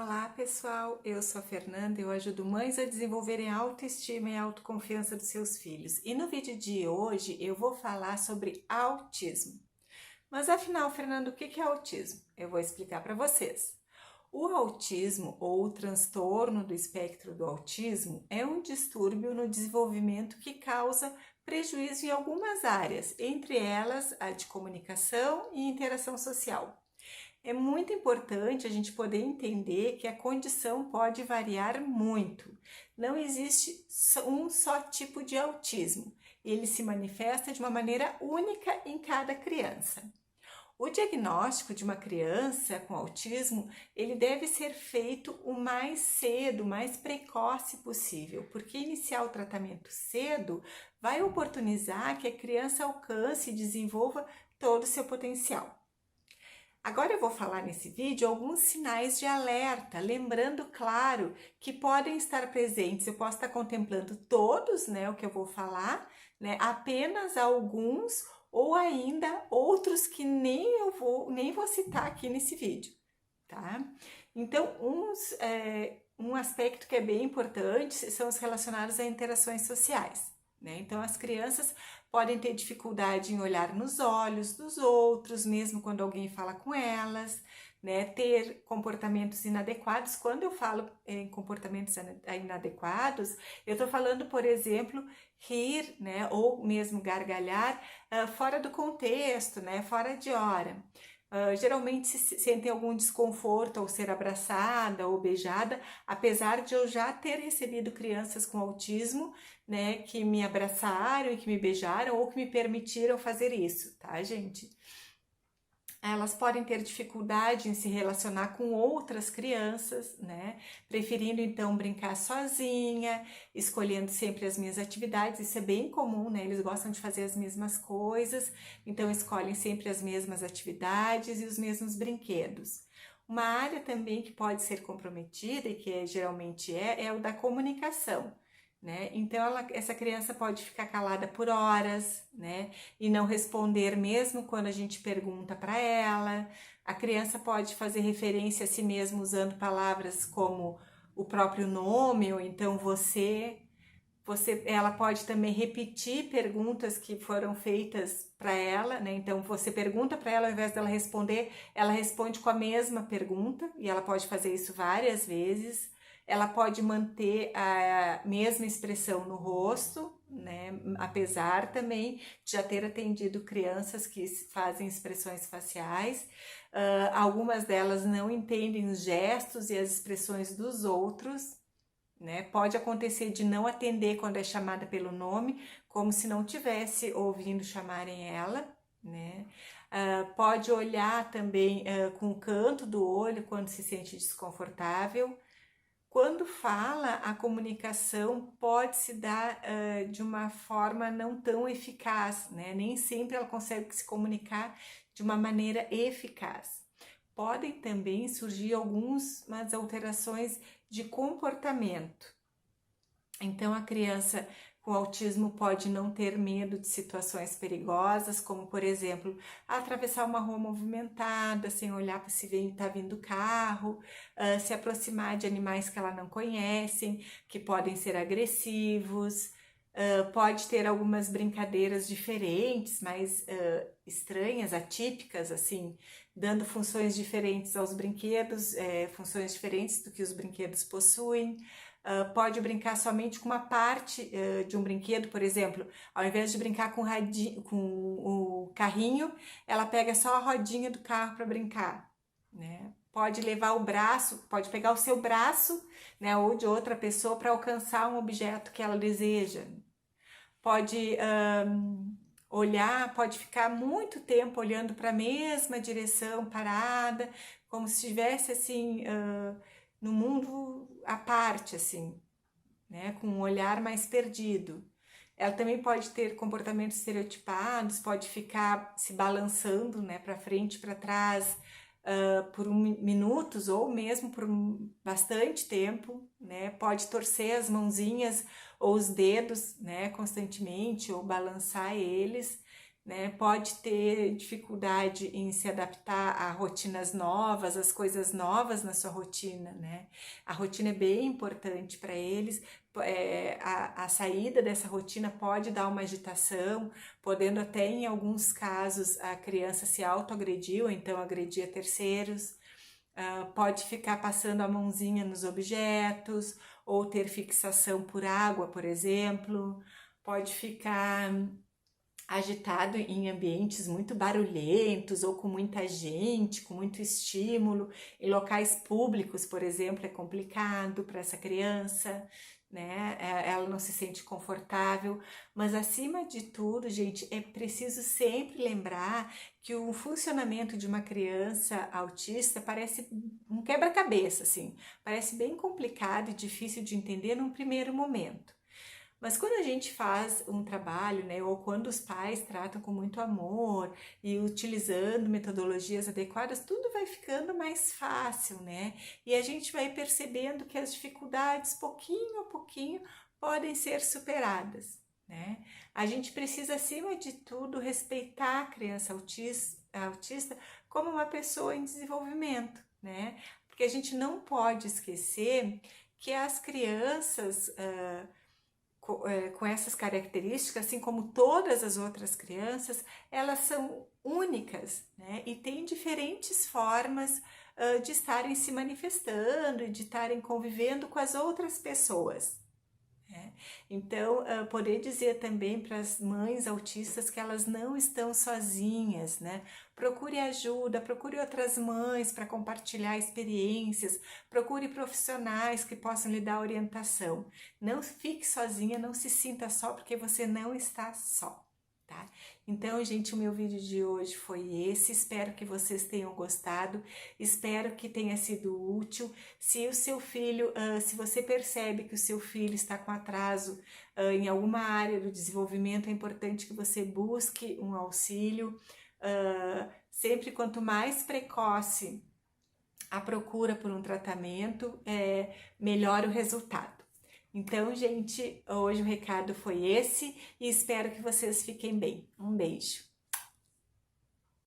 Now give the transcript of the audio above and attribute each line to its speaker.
Speaker 1: Olá pessoal, eu sou a Fernanda e eu ajudo mães a desenvolverem a autoestima e a autoconfiança dos seus filhos. E no vídeo de hoje eu vou falar sobre autismo. Mas afinal, Fernanda, o que é autismo? Eu vou explicar para vocês. O autismo ou o transtorno do espectro do autismo é um distúrbio no desenvolvimento que causa prejuízo em algumas áreas, entre elas a de comunicação e interação social. É muito importante a gente poder entender que a condição pode variar muito. Não existe um só tipo de autismo. Ele se manifesta de uma maneira única em cada criança. O diagnóstico de uma criança com autismo, ele deve ser feito o mais cedo, o mais precoce possível, porque iniciar o tratamento cedo vai oportunizar que a criança alcance e desenvolva todo o seu potencial. Agora eu vou falar nesse vídeo alguns sinais de alerta, lembrando, claro, que podem estar presentes. Eu posso estar contemplando todos, né, o que eu vou falar, né, apenas alguns ou ainda outros que nem vou citar aqui nesse vídeo, tá? Então, um aspecto que é bem importante são os relacionados a interações sociais, né? Então, as crianças podem ter dificuldade em olhar nos olhos dos outros, mesmo quando alguém fala com elas, né? Ter comportamentos inadequados. Quando eu falo em comportamentos inadequados, eu estou falando, por exemplo, rir, né? Ou mesmo gargalhar fora do contexto, né? Fora de hora. Geralmente se sentem algum desconforto ao ser abraçada ou beijada, apesar de eu já ter recebido crianças com autismo, né, que me abraçaram e que me beijaram ou que me permitiram fazer isso, tá, gente? Elas podem ter dificuldade em se relacionar com outras crianças, né? Preferindo então brincar sozinha, escolhendo sempre as minhas atividades. Isso é bem comum, né? Eles gostam de fazer as mesmas coisas, então escolhem sempre as mesmas atividades e os mesmos brinquedos. Uma área também que pode ser comprometida e que geralmente é o da comunicação, né? Então essa criança pode ficar calada por horas, né? E não responder mesmo quando a gente pergunta para ela. A criança pode fazer referência a si mesma usando palavras como o próprio nome ou então você. Ela pode também repetir perguntas que foram feitas para ela, né? Então você pergunta para ela, ao invés dela responder, ela responde com a mesma pergunta e ela pode fazer isso várias vezes. Ela pode manter a mesma expressão no rosto, né? Apesar também de já ter atendido crianças que fazem expressões faciais. Algumas delas não entendem os gestos e as expressões dos outros, né? Pode acontecer de não atender quando é chamada pelo nome, como se não tivesse ouvindo chamarem ela, né? Pode olhar também com o canto do olho quando se sente desconfortável. Quando fala, a comunicação pode se dar de uma forma não tão eficaz, né? Nem sempre ela consegue se comunicar de uma maneira eficaz. Podem também surgir algumas alterações de comportamento. Então, a criança com autismo pode não ter medo de situações perigosas, como, por exemplo, atravessar uma rua movimentada sem olhar para se está vindo carro, se aproximar de animais que ela não conhece, que podem ser agressivos, pode ter algumas brincadeiras diferentes, mais estranhas, atípicas, assim, dando funções diferentes aos brinquedos, funções diferentes do que os brinquedos possuem. Pode brincar somente com uma parte de um brinquedo, por exemplo, ao invés de brincar com o carrinho, ela pega só a rodinha do carro para brincar, né? Pode levar o braço, pode pegar o seu braço, né, ou de outra pessoa para alcançar um objeto que ela deseja. Pode olhar, pode ficar muito tempo olhando para a mesma direção, parada, como se estivesse assim no mundo à parte, assim, né, com um olhar mais perdido. Ela também pode ter comportamentos estereotipados, pode ficar se balançando, né, para frente e para trás por minutos ou mesmo por bastante tempo, né? Pode torcer as mãozinhas ou os dedos, né, constantemente ou balançar eles, né? Pode ter dificuldade em se adaptar a rotinas novas, as coisas novas na sua rotina, né? A rotina é bem importante para eles. A saída dessa rotina pode dar uma agitação, podendo até em alguns casos a criança se autoagredir ou então agredir a terceiros. Pode ficar passando a mãozinha nos objetos ou ter fixação por água, por exemplo. Pode ficar agitado em ambientes muito barulhentos ou com muita gente, com muito estímulo. Em locais públicos, por exemplo, é complicado para essa criança, né? Ela não se sente confortável, mas acima de tudo, gente, é preciso sempre lembrar que o funcionamento de uma criança autista parece um quebra-cabeça, assim, parece bem complicado e difícil de entender num primeiro momento. Mas quando a gente faz um trabalho, né, ou quando os pais tratam com muito amor e utilizando metodologias adequadas, tudo vai ficando mais fácil, né? E a gente vai percebendo que as dificuldades, pouquinho a pouquinho, podem ser superadas, né? A gente precisa, acima de tudo, respeitar a criança autista como uma pessoa em desenvolvimento, né? Porque a gente não pode esquecer que as crianças com essas características, assim como todas as outras crianças, elas são únicas, né? E têm diferentes formas de estarem se manifestando e de estarem convivendo com as outras pessoas. Né? Então, poder dizer também para as mães autistas que elas não estão sozinhas, né? Procure ajuda, procure outras mães para compartilhar experiências, procure profissionais que possam lhe dar orientação. Não fique sozinha, não se sinta só, porque você não está só. Tá? Então, gente, o meu vídeo de hoje foi esse. Espero que vocês tenham gostado. Espero que tenha sido útil. Se o seu filho, se você percebe que o seu filho está com atraso em alguma área do desenvolvimento, é importante que você busque um auxílio. Sempre quanto mais precoce a procura por um tratamento, melhor o resultado. Então, gente, hoje o recado foi esse e espero que vocês fiquem bem. Um beijo!